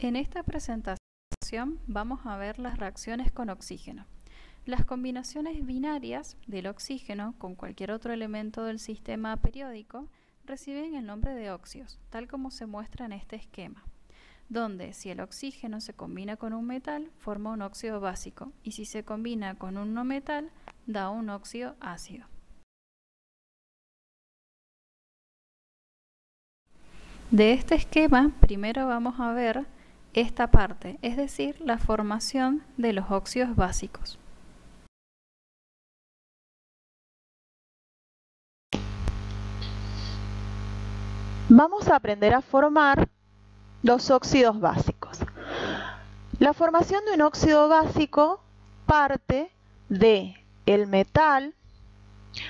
En esta presentación vamos a ver las reacciones con oxígeno. Las combinaciones binarias del oxígeno con cualquier otro elemento del sistema periódico reciben el nombre de óxidos, tal como se muestra en este esquema, donde si el oxígeno se combina con un metal forma un óxido básico y si se combina con un no metal da un óxido ácido. De este esquema primero vamos a ver esta parte, es decir, la formación de los óxidos básicos. Vamos a aprender a formar los óxidos básicos. La formación de un óxido básico parte de el metal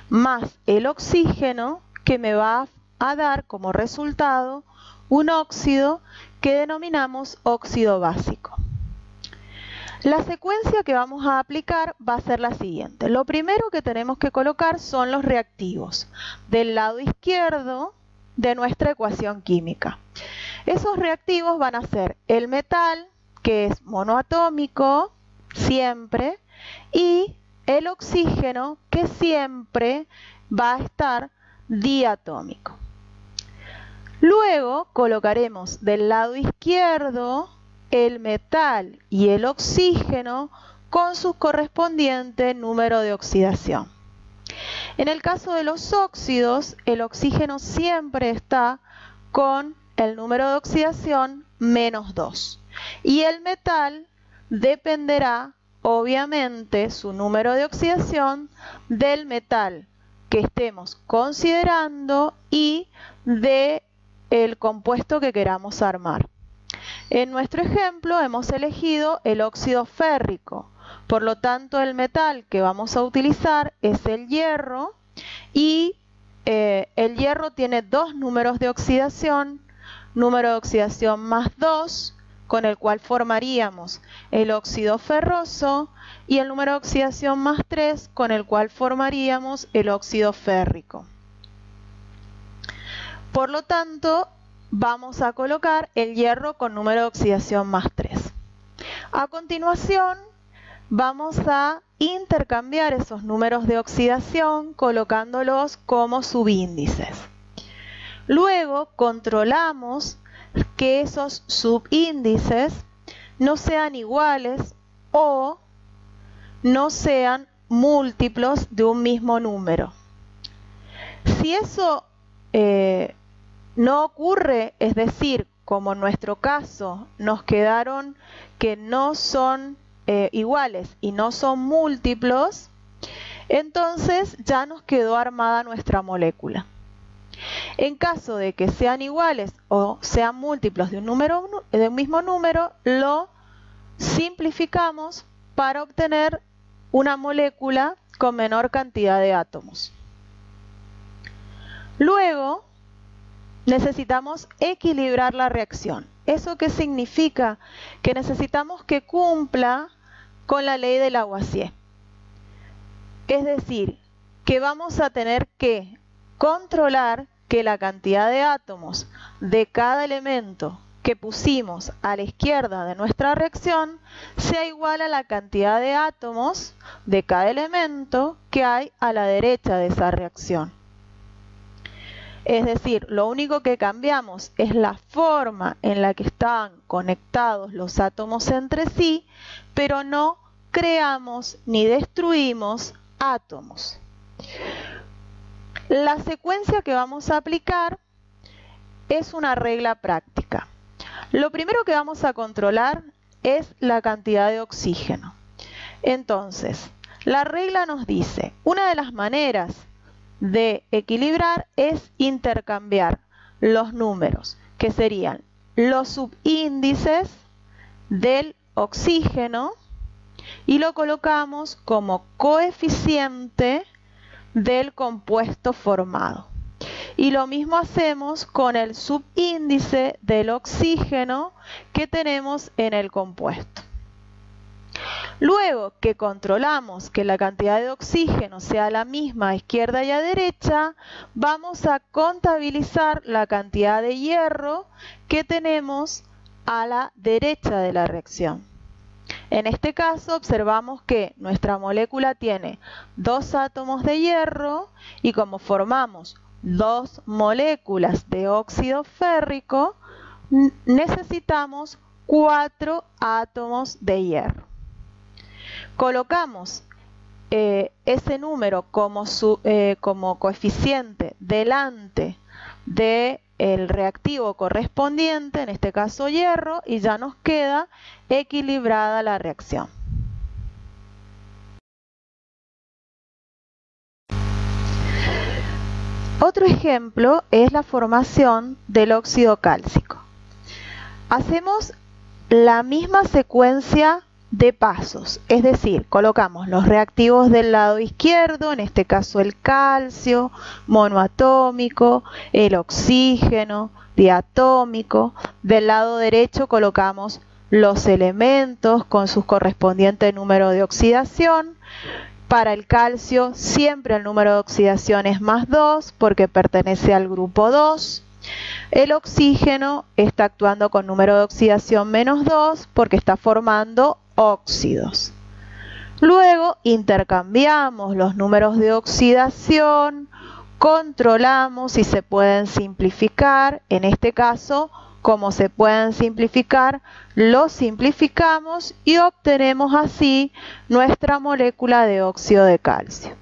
más el oxígeno, que me va a dar como resultado un óxido que denominamos óxido básico. La secuencia que vamos a aplicar va a ser la siguiente. Lo primero que tenemos que colocar son los reactivos del lado izquierdo de nuestra ecuación química. Esos reactivos van a ser el metal, que es monoatómico, siempre, y el oxígeno, que siempre va a estar diatómico. Luego colocaremos del lado izquierdo el metal y el oxígeno con su correspondiente número de oxidación. En el caso de los óxidos, el oxígeno siempre está con el número de oxidación -2 y el metal dependerá obviamente su número de oxidación del metal que estemos considerando y del compuesto que queramos armar. En nuestro ejemplo hemos elegido el óxido férrico, por lo tanto el metal que vamos a utilizar es el hierro y el hierro tiene dos números de oxidación, número de oxidación +2, con el cual formaríamos el óxido ferroso, y el número de oxidación +3, con el cual formaríamos el óxido férrico. Por lo tanto, vamos a colocar el hierro con número de oxidación +3. A continuación, vamos a intercambiar esos números de oxidación colocándolos como subíndices. Luego, controlamos que esos subíndices no sean iguales o no sean múltiplos de un mismo número. Si eso no ocurre, es decir, como en nuestro caso nos quedaron que no son iguales y no son múltiplos, entonces ya nos quedó armada nuestra molécula. En caso de que sean iguales o sean múltiplos de un mismo número, lo simplificamos para obtener una molécula con menor cantidad de átomos. Luego, necesitamos equilibrar la reacción. ¿Eso qué significa? Que necesitamos que cumpla con la ley de Lavoisier. Es decir, que vamos a tener que controlar que la cantidad de átomos de cada elemento que pusimos a la izquierda de nuestra reacción sea igual a la cantidad de átomos de cada elemento que hay a la derecha de esa reacción. Es decir, lo único que cambiamos es la forma en la que están conectados los átomos entre sí, pero no creamos ni destruimos átomos. La secuencia que vamos a aplicar es una regla práctica. Lo primero que vamos a controlar es la cantidad de oxígeno. Entonces, la regla nos dice, una de las maneras de equilibrar es intercambiar los números, que serían los subíndices del oxígeno, y lo colocamos como coeficiente del compuesto formado. Y lo mismo hacemos con el subíndice del oxígeno que tenemos en el compuesto. Luego que controlamos que la cantidad de oxígeno sea la misma a izquierda y a derecha, vamos a contabilizar la cantidad de hierro que tenemos a la derecha de la reacción. En este caso observamos que nuestra molécula tiene 2 átomos de hierro y como formamos 2 moléculas de óxido férrico, necesitamos 4 átomos de hierro. Colocamos ese número como coeficiente delante del reactivo correspondiente, en este caso hierro, y ya nos queda equilibrada la reacción. Otro ejemplo es la formación del óxido cálcico. Hacemos la misma secuencia de pasos, es decir, colocamos los reactivos del lado izquierdo, en este caso el calcio monoatómico, el oxígeno diatómico. Del lado derecho colocamos los elementos con su correspondiente número de oxidación. Para el calcio siempre el número de oxidación es +2 porque pertenece al grupo 2. El oxígeno está actuando con número de oxidación -2 porque está formando óxidos. Luego intercambiamos los números de oxidación, controlamos si se pueden simplificar. En este caso, como se pueden simplificar, lo simplificamos y obtenemos así nuestra molécula de óxido de calcio.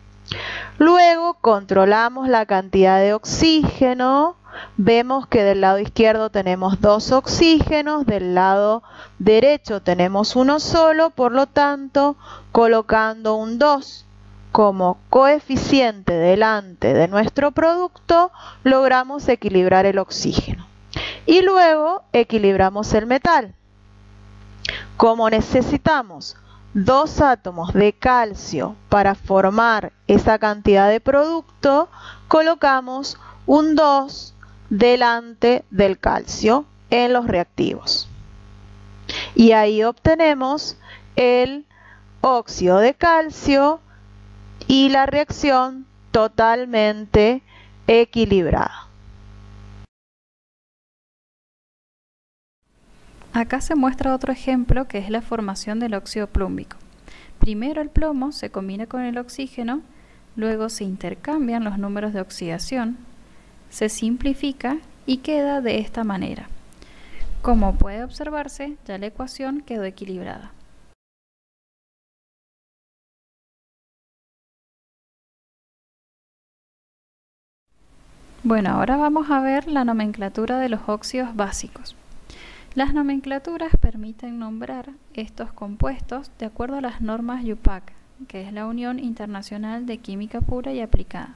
Luego controlamos la cantidad de oxígeno. Vemos que del lado izquierdo tenemos 2 oxígenos, del lado derecho tenemos uno solo, por lo tanto, colocando un 2 como coeficiente delante de nuestro producto, logramos equilibrar el oxígeno. Y luego equilibramos el metal. Como necesitamos 2 átomos de calcio para formar esa cantidad de producto, colocamos un 2 delante del calcio en los reactivos. Y ahí obtenemos el óxido de calcio y la reacción totalmente equilibrada. Acá se muestra otro ejemplo que es la formación del óxido plúmbico. Primero el plomo se combina con el oxígeno, luego se intercambian los números de oxidación, se simplifica y queda de esta manera. Como puede observarse, ya la ecuación quedó equilibrada. Bueno, ahora vamos a ver la nomenclatura de los óxidos básicos. Las nomenclaturas permiten nombrar estos compuestos de acuerdo a las normas UPAC, que es la Unión Internacional de Química Pura y Aplicada.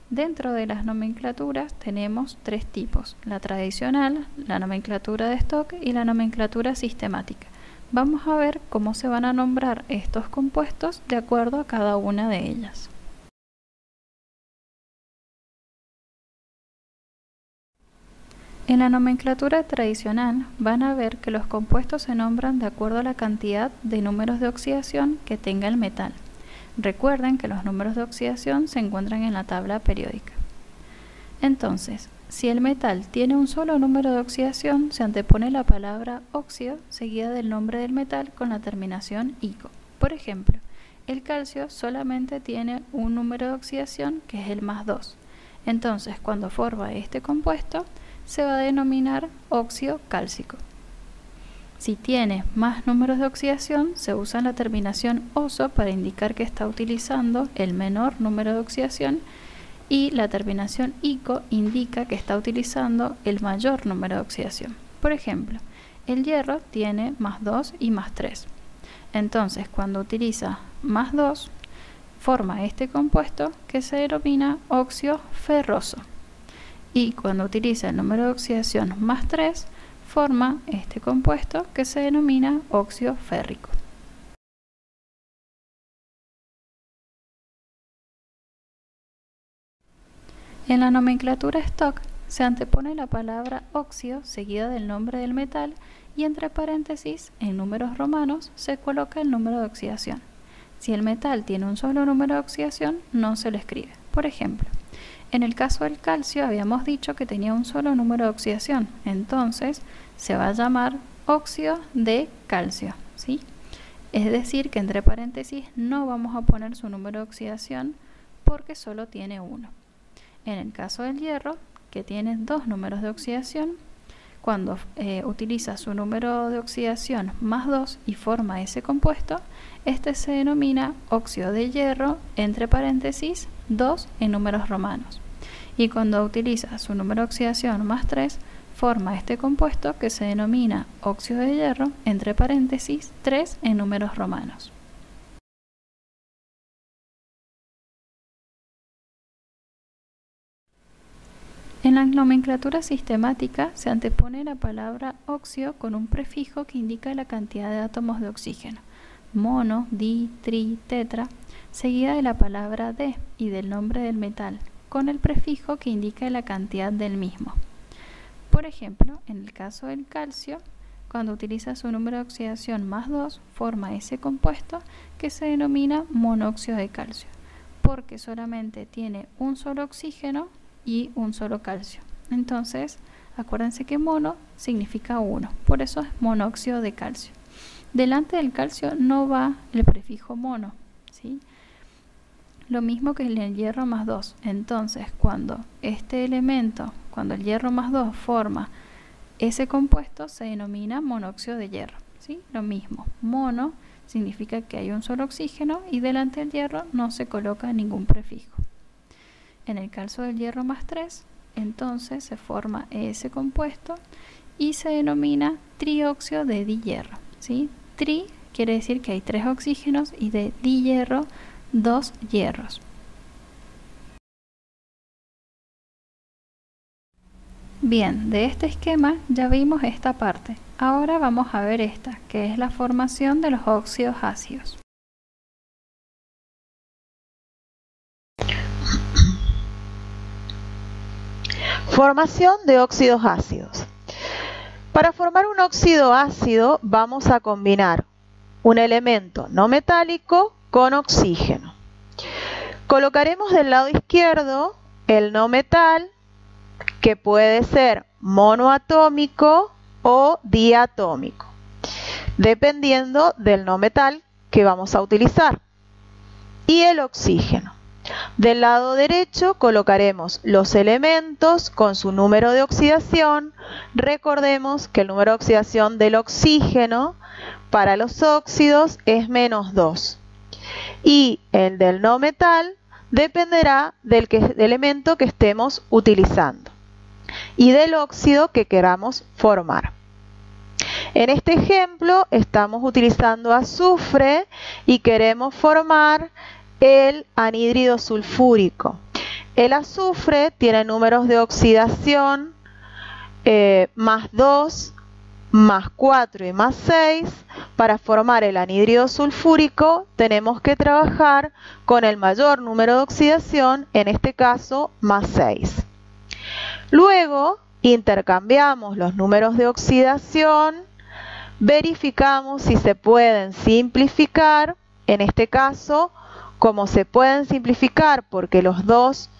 Dentro de las nomenclaturas tenemos 3 tipos: la tradicional, la nomenclatura de stock y la nomenclatura sistemática. Vamos a ver cómo se van a nombrar estos compuestos de acuerdo a cada una de ellas. En la nomenclatura tradicional van a ver que los compuestos se nombran de acuerdo a la cantidad de números de oxidación que tenga el metal. Recuerden que los números de oxidación se encuentran en la tabla periódica. Entonces, si el metal tiene un solo número de oxidación, se antepone la palabra óxido seguida del nombre del metal con la terminación -ico. Por ejemplo, el calcio solamente tiene un número de oxidación que es el +2. Entonces, cuando forma este compuesto, se va a denominar óxido cálcico. Si tiene más números de oxidación, se usa la terminación -oso para indicar que está utilizando el menor número de oxidación y la terminación -ico indica que está utilizando el mayor número de oxidación. Por ejemplo, el hierro tiene +2 y +3. Entonces, cuando utiliza +2, forma este compuesto que se denomina óxido ferroso. Y cuando utiliza el número de oxidación +3, forma este compuesto que se denomina óxido férrico. En la nomenclatura stock se antepone la palabra óxido seguida del nombre del metal y entre paréntesis, en números romanos, se coloca el número de oxidación. Si el metal tiene un solo número de oxidación, no se lo escribe. Por ejemplo, en el caso del calcio habíamos dicho que tenía un solo número de oxidación, entonces se va a llamar óxido de calcio, ¿sí? Es decir, que entre paréntesis no vamos a poner su número de oxidación porque solo tiene uno. En el caso del hierro, que tiene dos números de oxidación, cuando utiliza su número de oxidación más 2 y forma ese compuesto, este se denomina óxido de hierro, entre paréntesis, 2 en números romanos. Y cuando utiliza su número de oxidación más 3, forma este compuesto que se denomina óxido de hierro, entre paréntesis, 3 en números romanos. En la nomenclatura sistemática se antepone la palabra óxido con un prefijo que indica la cantidad de átomos de oxígeno, mono, di, tri, tetra, seguida de la palabra de y del nombre del metal, con el prefijo que indica la cantidad del mismo. Por ejemplo, en el caso del calcio, cuando utiliza su número de oxidación más 2, forma ese compuesto que se denomina monóxido de calcio, porque solamente tiene un solo oxígeno y un solo calcio. Entonces, acuérdense que mono significa uno, por eso es monóxido de calcio. Delante del calcio no va el prefijo mono, ¿sí? Lo mismo que en el hierro más 2. Entonces, cuando este elemento, cuando el hierro más 2 forma ese compuesto, se denomina monóxido de hierro, ¿sí? Lo mismo, mono significa que hay un solo oxígeno y delante del hierro no se coloca ningún prefijo. En el caso del hierro más 3, entonces se forma ese compuesto y se denomina trióxido de dihierro, ¿sí? Tri quiere decir que hay 3 oxígenos y de dihierro 2 hierros. Bien, de este esquema ya vimos esta parte. Ahora vamos a ver esta, que es la formación de los óxidos ácidos. Formación de óxidos ácidos. Para formar un óxido ácido vamos a combinar un elemento no metálico con oxígeno. Colocaremos del lado izquierdo el no metal, que puede ser monoatómico o diatómico, dependiendo del no metal que vamos a utilizar, y el oxígeno. Del lado derecho colocaremos los elementos con su número de oxidación. Recordemos que el número de oxidación del oxígeno para los óxidos es -2. Y el del no metal dependerá del elemento que estemos utilizando y del óxido que queramos formar. En este ejemplo estamos utilizando azufre y queremos formar el anhídrido sulfúrico. El azufre tiene números de oxidación +2, +4 y +6. Para formar el anhídrido sulfúrico tenemos que trabajar con el mayor número de oxidación, en este caso +6. Luego intercambiamos los números de oxidación, verificamos si se pueden simplificar. En este caso, como se pueden simplificar porque los dos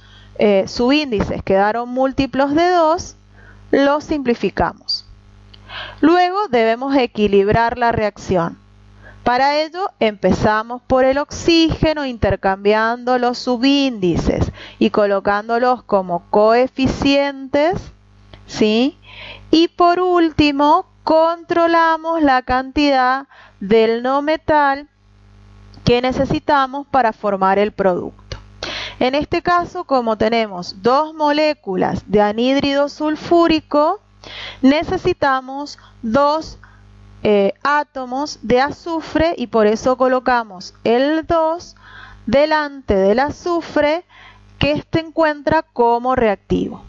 subíndices quedaron múltiplos de 2, los simplificamos. Luego debemos equilibrar la reacción. Para ello empezamos por el oxígeno intercambiando los subíndices y colocándolos como coeficientes, ¿sí? Y por último controlamos la cantidad del no metal que necesitamos para formar el producto. En este caso, como tenemos 2 moléculas de anhídrido sulfúrico, necesitamos 2 átomos de azufre y por eso colocamos el 2 delante del azufre, que se encuentra como reactivo.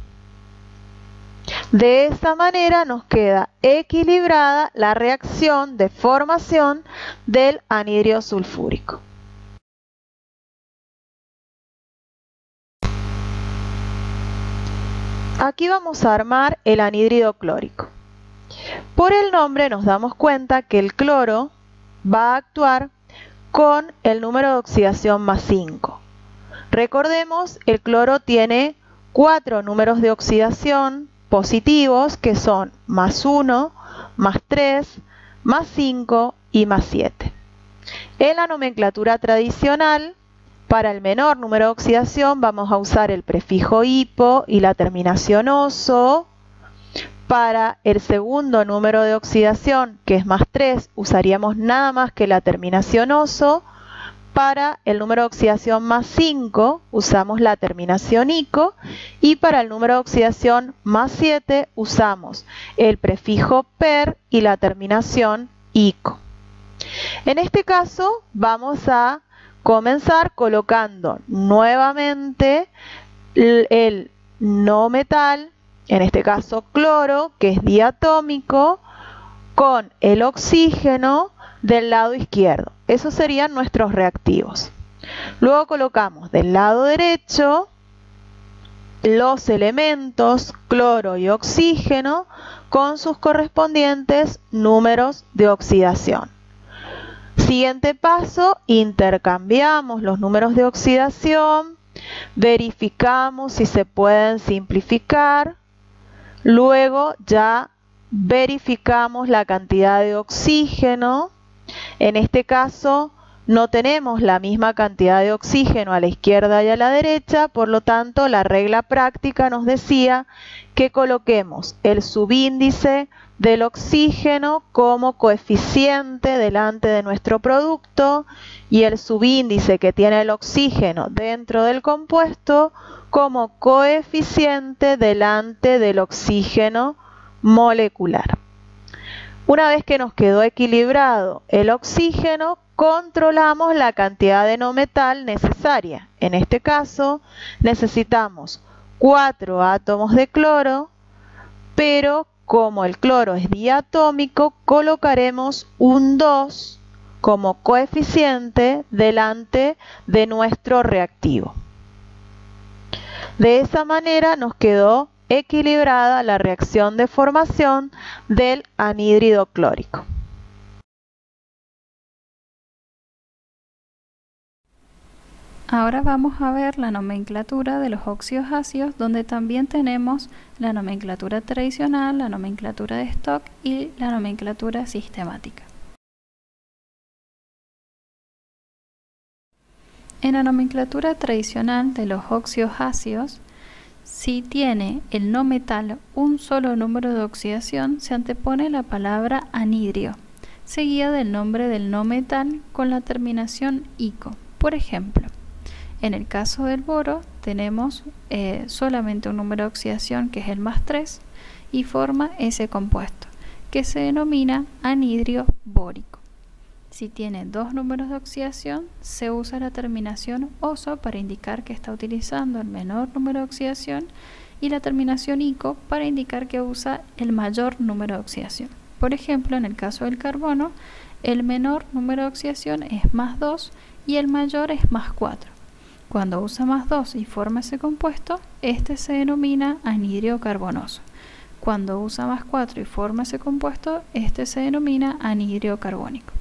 De esa manera nos queda equilibrada la reacción de formación del anhídrido sulfúrico. Aquí vamos a armar el anhídrido clórico. Por el nombre nos damos cuenta que el cloro va a actuar con el número de oxidación +5. Recordemos, el cloro tiene 4 números de oxidación positivos, que son +1, más 3, más 5 y más 7. En la nomenclatura tradicional, para el menor número de oxidación vamos a usar el prefijo hipo y la terminación oso. Para el segundo número de oxidación, que es más 3, usaríamos nada más que la terminación oso. Para el número de oxidación más 5, usamos la terminación ico. Y para el número de oxidación más 7, usamos el prefijo per y la terminación ico. En este caso, vamos a comenzar colocando nuevamente el no metal, en este caso cloro, que es diatómico, con el oxígeno del lado izquierdo. Esos serían nuestros reactivos. Luego colocamos del lado derecho los elementos cloro y oxígeno con sus correspondientes números de oxidación. Siguiente paso, intercambiamos los números de oxidación, verificamos si se pueden simplificar. Luego ya verificamos la cantidad de oxígeno. En este caso no tenemos la misma cantidad de oxígeno a la izquierda y a la derecha, por lo tanto la regla práctica nos decía que coloquemos el subíndice del oxígeno como coeficiente delante de nuestro producto y el subíndice que tiene el oxígeno dentro del compuesto como coeficiente delante del oxígeno molecular. Una vez que nos quedó equilibrado el oxígeno, controlamos la cantidad de no metal necesaria. En este caso necesitamos 4 átomos de cloro, pero como el cloro es diatómico, colocaremos un 2 como coeficiente delante de nuestro reactivo. De esa manera nos quedó equilibrada la reacción de formación del anhídrido clórico. Ahora vamos a ver la nomenclatura de los óxidos ácidos, donde también tenemos la nomenclatura tradicional, la nomenclatura de stock y la nomenclatura sistemática. En la nomenclatura tradicional de los óxidos ácidos, si tiene el no metal un solo número de oxidación, se antepone la palabra anhidrio, seguida del nombre del no metal con la terminación ico. Por ejemplo, en el caso del boro tenemos solamente un número de oxidación que es el más 3 y forma ese compuesto que se denomina anhidrio bórico. Si tiene dos números de oxidación, se usa la terminación oso para indicar que está utilizando el menor número de oxidación y la terminación ico para indicar que usa el mayor número de oxidación. Por ejemplo, en el caso del carbono, el menor número de oxidación es más 2 y el mayor es más 4. Cuando usa más 2 y forma ese compuesto, este se denomina anhidrio carbonoso. Cuando usa más 4 y forma ese compuesto, este se denomina anhidrio carbónico.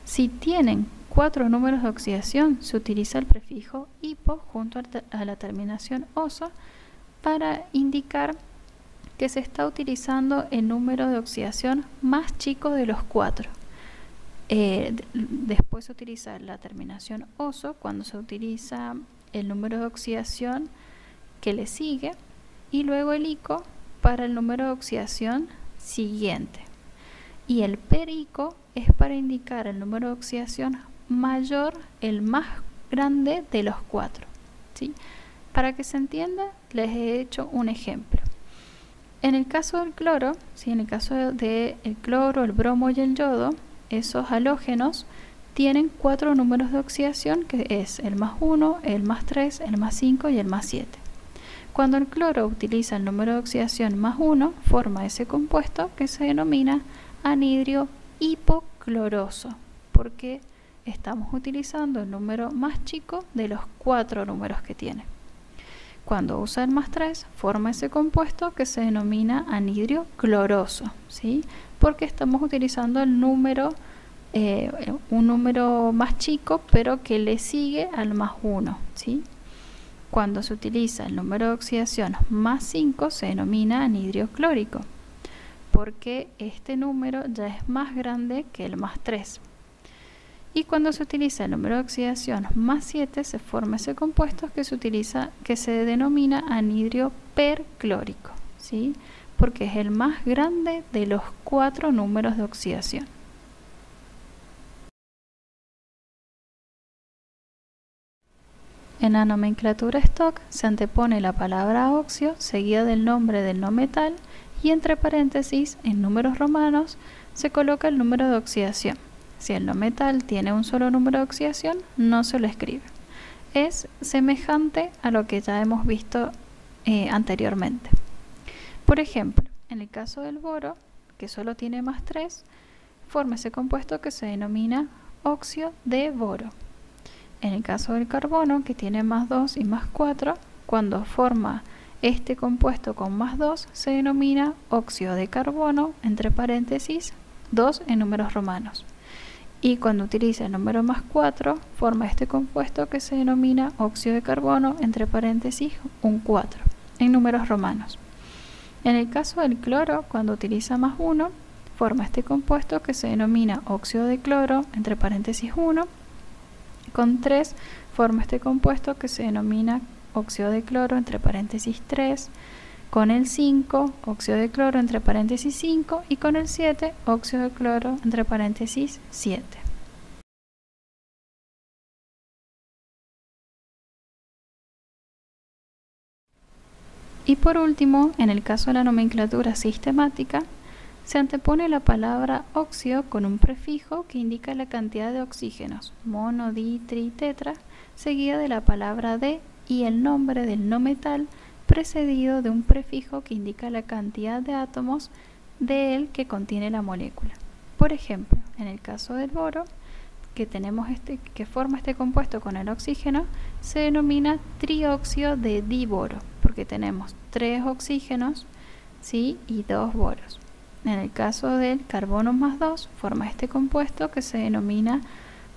Si tienen 4 números de oxidación, se utiliza el prefijo hipo junto a la terminación oso para indicar que se está utilizando el número de oxidación más chico de los 4. Después se utiliza la terminación oso cuando se utiliza el número de oxidación que le sigue y luego el ico para el número de oxidación siguiente. Y el perico es para indicar el número de oxidación mayor, el más grande de los 4. ¿Sí? Para que se entienda, les he hecho un ejemplo. En el caso del cloro, ¿sí? En el caso del cloro, el bromo y el yodo, esos halógenos tienen 4 números de oxidación, que es el más 1, el más 3, el más 5 y el más 7. Cuando el cloro utiliza el número de oxidación más 1, forma ese compuesto que se denomina anhidrio hipocloroso, porque estamos utilizando el número más chico de los 4 números que tiene. Cuando usa el más 3, forma ese compuesto que se denomina anhidrio cloroso, ¿sí? Porque estamos utilizando el número, un número más chico, pero que le sigue al más 1, ¿sí? Cuando se utiliza el número de oxidación más 5, se denomina anhidrio clórico. porque este número ya es más grande que el más 3. Y cuando se utiliza el número de oxidación más 7, se forma ese compuesto que se denomina anhidrio perclórico, ¿sí? Porque es el más grande de los 4 números de oxidación. En la nomenclatura stock se antepone la palabra oxio seguida del nombre del no metal y entre paréntesis, en números romanos, se coloca el número de oxidación. Si el no metal tiene un solo número de oxidación, no se lo escribe. Es semejante a lo que ya hemos visto anteriormente. Por ejemplo, en el caso del boro, que solo tiene más 3, forma ese compuesto que se denomina óxido de boro. En el caso del carbono, que tiene más 2 y más 4, cuando forma este compuesto con más 2, se denomina óxido de carbono, entre paréntesis, 2 en números romanos. Y cuando utiliza el número más 4, forma este compuesto que se denomina óxido de carbono, entre paréntesis, un 4, en números romanos. En el caso del cloro, cuando utiliza más 1, forma este compuesto que se denomina óxido de cloro, entre paréntesis 1. Con 3 forma este compuesto que se denomina óxido de cloro, entre paréntesis 3. Con el 5, óxido de cloro, entre paréntesis 5. Y con el 7, óxido de cloro, entre paréntesis 7. Y por último, en el caso de la nomenclatura sistemática, se antepone la palabra óxido con un prefijo que indica la cantidad de oxígenos, mono, di, tri, tetra, seguida de la palabra de y el nombre del no metal, precedido de un prefijo que indica la cantidad de átomos de él que contiene la molécula. Por ejemplo, en el caso del boro, que forma este compuesto con el oxígeno, se denomina trióxido de diboro, porque tenemos 3 oxígenos, ¿sí? Y 2 boros. En el caso del carbono más 2, forma este compuesto que se denomina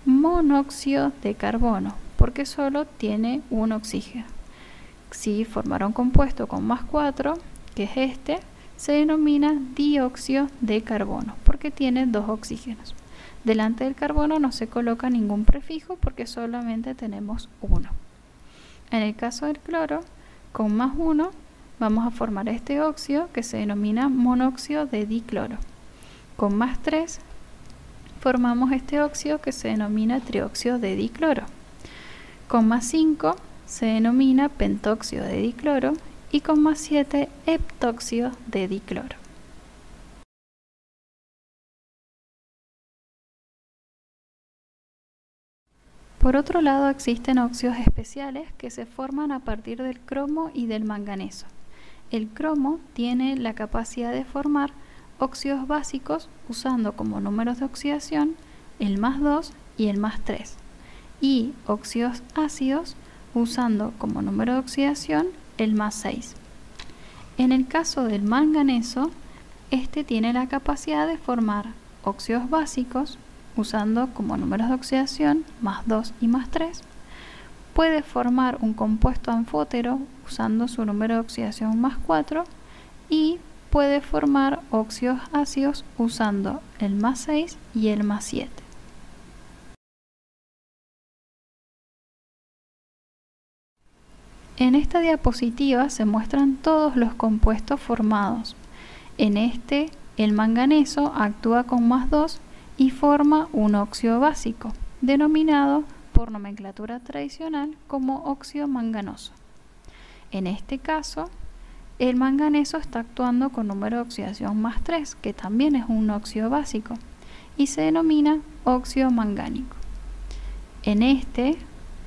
monóxido de carbono, porque solo tiene un oxígeno. Si formara un compuesto con más 4, que es este, se denomina dióxido de carbono, porque tiene 2 oxígenos. Delante del carbono no se coloca ningún prefijo porque solamente tenemos 1. En el caso del cloro, con más 1, vamos a formar este óxido que se denomina monóxido de dicloro. Con más 3, formamos este óxido que se denomina trióxido de dicloro. Con más 5, se denomina pentóxido de dicloro. Y con más 7, heptóxido de dicloro. Por otro lado, existen óxidos especiales que se forman a partir del cromo y del manganeso. El cromo tiene la capacidad de formar óxidos básicos usando como números de oxidación el más 2 y el más 3, y óxidos ácidos usando como número de oxidación el más 6. En el caso del manganeso, este tiene la capacidad de formar óxidos básicos usando como números de oxidación más 2 y más 3. Puede formar un compuesto anfótero usando su número de oxidación más 4 y puede formar óxidos ácidos usando el más 6 y el más 7. En esta diapositiva se muestran todos los compuestos formados. En este, el manganeso actúa con más 2 y forma un óxido básico, denominado por nomenclatura tradicional como óxido manganoso. En este caso, el manganeso está actuando con número de oxidación más 3, que también es un óxido básico, y se denomina óxido mangánico. En este,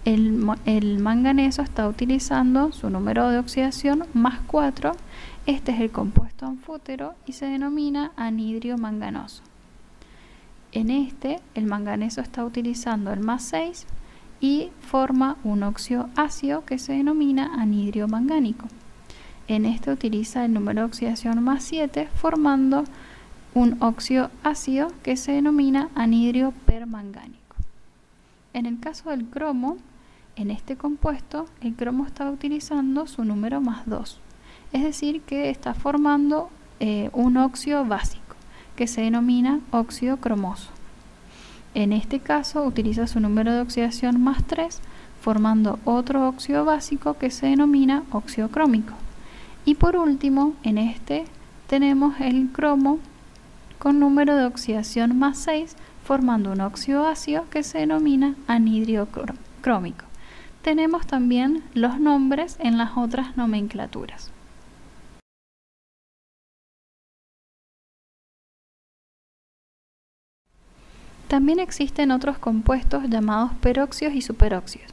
el manganeso está utilizando su número de oxidación más 4, este es el compuesto anfótero y se denomina anhidrio manganoso. En este, el manganeso está utilizando el más 6 y forma un óxido ácido que se denomina anhidrio mangánico. En este utiliza el número de oxidación más 7, formando un óxido ácido que se denomina anhidrio permangánico. En el caso del cromo, en este compuesto, el cromo está utilizando su número más 2, es decir, que está formando un óxido básico, que se denomina óxido cromoso. En este caso utiliza su número de oxidación más 3, formando otro óxido básico que se denomina óxido crómico. Y por último, en este tenemos el cromo con número de oxidación más 6, formando un óxido ácido que se denomina anhidro crómico. Tenemos también los nombres en las otras nomenclaturas. También existen otros compuestos llamados peróxidos y superóxidos.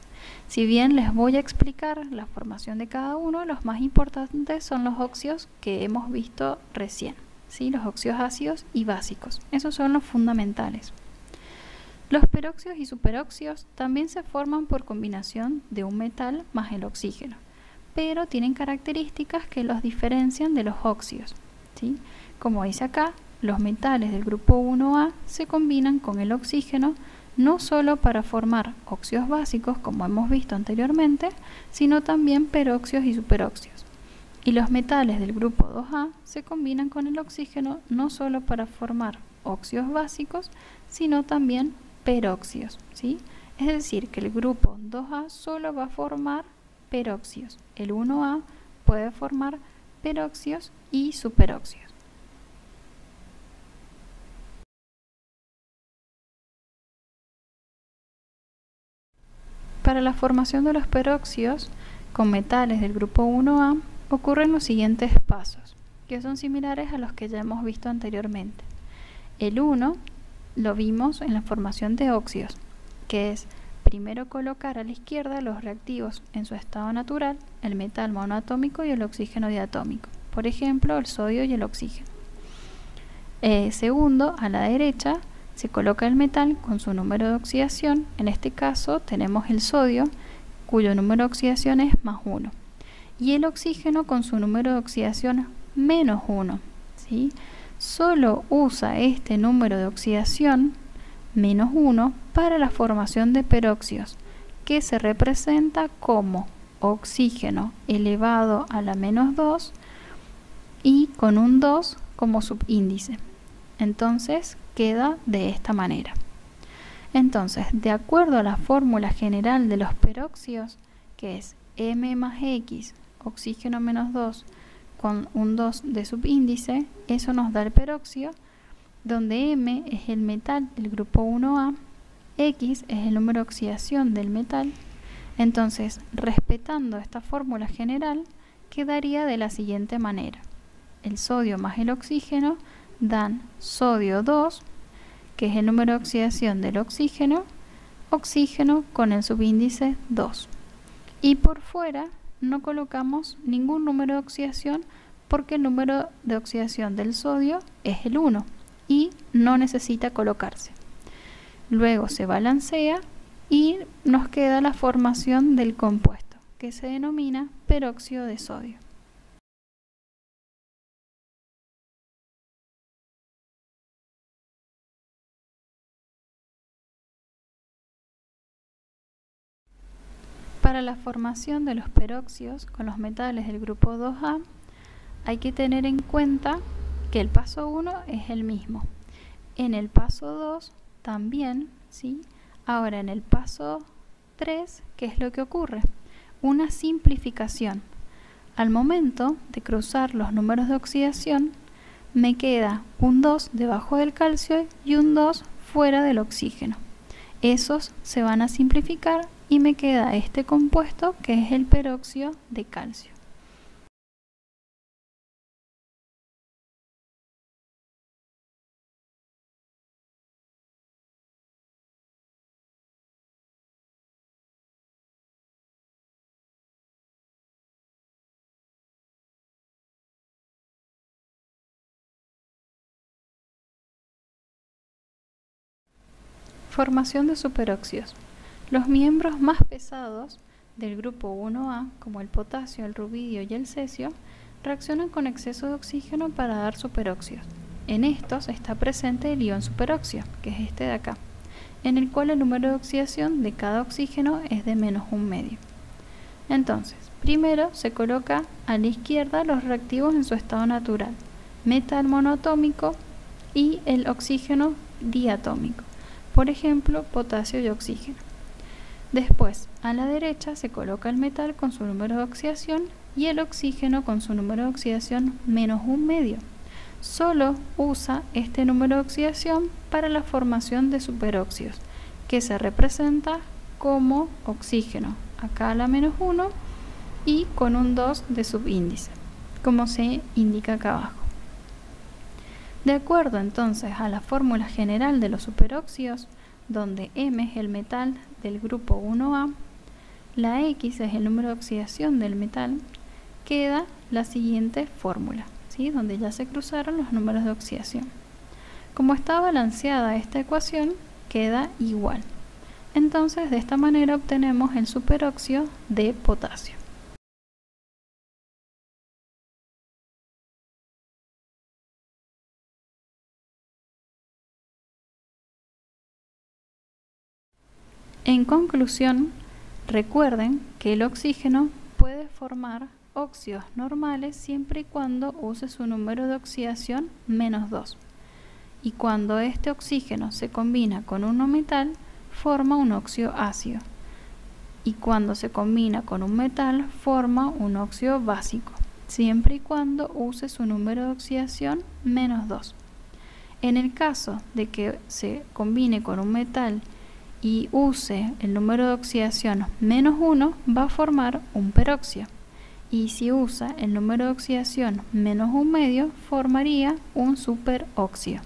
Si bien les voy a explicar la formación de cada uno, los más importantes son los óxidos que hemos visto recién, ¿sí? Los óxidos ácidos y básicos. Esos son los fundamentales. Los peróxidos y superóxidos también se forman por combinación de un metal más el oxígeno, pero tienen características que los diferencian de los óxidos, ¿sí? Como dice acá, los metales del grupo 1A se combinan con el oxígeno no solo para formar óxidos básicos, como hemos visto anteriormente, sino también peróxidos y superóxidos. Y los metales del grupo 2A se combinan con el oxígeno no solo para formar óxidos básicos, sino también peróxidos, ¿sí? Es decir, que el grupo 2A solo va a formar peróxidos. El 1A puede formar peróxidos y superóxidos. Para la formación de los peróxidos con metales del grupo 1A ocurren los siguientes pasos, que son similares a los que ya hemos visto anteriormente. El 1 lo vimos en la formación de óxidos, que es primero colocar a la izquierda los reactivos en su estado natural, el metal monoatómico y el oxígeno diatómico, por ejemplo el sodio y el oxígeno. Segundo, a la derecha se coloca el metal con su número de oxidación. En este caso tenemos el sodio, cuyo número de oxidación es más 1, y el oxígeno con su número de oxidación menos 1, ¿sí? Solo usa este número de oxidación menos 1 para la formación de peróxidos, que se representa como oxígeno elevado a la menos 2 y con un 2 como subíndice. Entonces queda de esta manera. Entonces, de acuerdo a la fórmula general de los peróxidos, que es M más X, oxígeno menos 2, con un 2 de subíndice, eso nos da el peróxido, donde M es el metal del grupo 1A, X es el número de oxidación del metal. Entonces, respetando esta fórmula general, quedaría de la siguiente manera. El sodio más el oxígeno dan sodio 2, que es el número de oxidación del oxígeno, oxígeno con el subíndice 2. Y por fuera no colocamos ningún número de oxidación porque el número de oxidación del sodio es el 1 y no necesita colocarse. Luego se balancea y nos queda la formación del compuesto, que se denomina peróxido de sodio. Para la formación de los peróxidos con los metales del grupo 2A hay que tener en cuenta que el paso 1 es el mismo. En el paso 2 también, ¿sí? Ahora en el paso 3, ¿qué es lo que ocurre? Una simplificación. Al momento de cruzar los números de oxidación, me queda un 2 debajo del calcio y un 2 fuera del oxígeno. Esos se van a simplificar y me queda este compuesto que es el peróxido de calcio. Formación de superóxidos. Los miembros más pesados del grupo 1A, como el potasio, el rubidio y el cesio, reaccionan con exceso de oxígeno para dar superóxidos. En estos está presente el ion superóxido, que es este de acá, en el cual el número de oxidación de cada oxígeno es de menos 1/2. Entonces, primero se coloca a la izquierda los reactivos en su estado natural, metal monoatómico y el oxígeno diatómico, por ejemplo, potasio y oxígeno. Después, a la derecha se coloca el metal con su número de oxidación y el oxígeno con su número de oxidación menos un medio. Solo usa este número de oxidación para la formación de superóxidos, que se representa como oxígeno, acá a la menos 1 y con un 2 de subíndice, como se indica acá abajo. De acuerdo entonces a la fórmula general de los superóxidos, donde M es el metal del grupo 1A, la X es el número de oxidación del metal, queda la siguiente fórmula, ¿sí? Donde ya se cruzaron los números de oxidación. Como está balanceada esta ecuación, queda igual. Entonces, de esta manera obtenemos el superóxido de potasio. En conclusión, recuerden que el oxígeno puede formar óxidos normales siempre y cuando use su número de oxidación menos 2. Y cuando este oxígeno se combina con un no metal, forma un óxido ácido. Y cuando se combina con un metal, forma un óxido básico, siempre y cuando use su número de oxidación menos 2. En el caso de que se combine con un metal y use el número de oxidación menos 1, va a formar un peróxido. Y si usa el número de oxidación menos un medio, formaría un superóxido.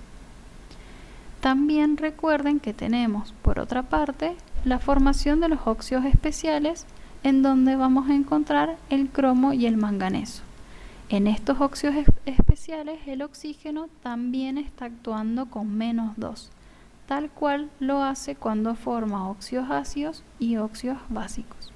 También recuerden que tenemos, por otra parte, la formación de los óxidos especiales, en donde vamos a encontrar el cromo y el manganeso. En estos óxidos especiales, el oxígeno también está actuando con menos 2, tal cual lo hace cuando forma óxidos ácidos y óxidos básicos.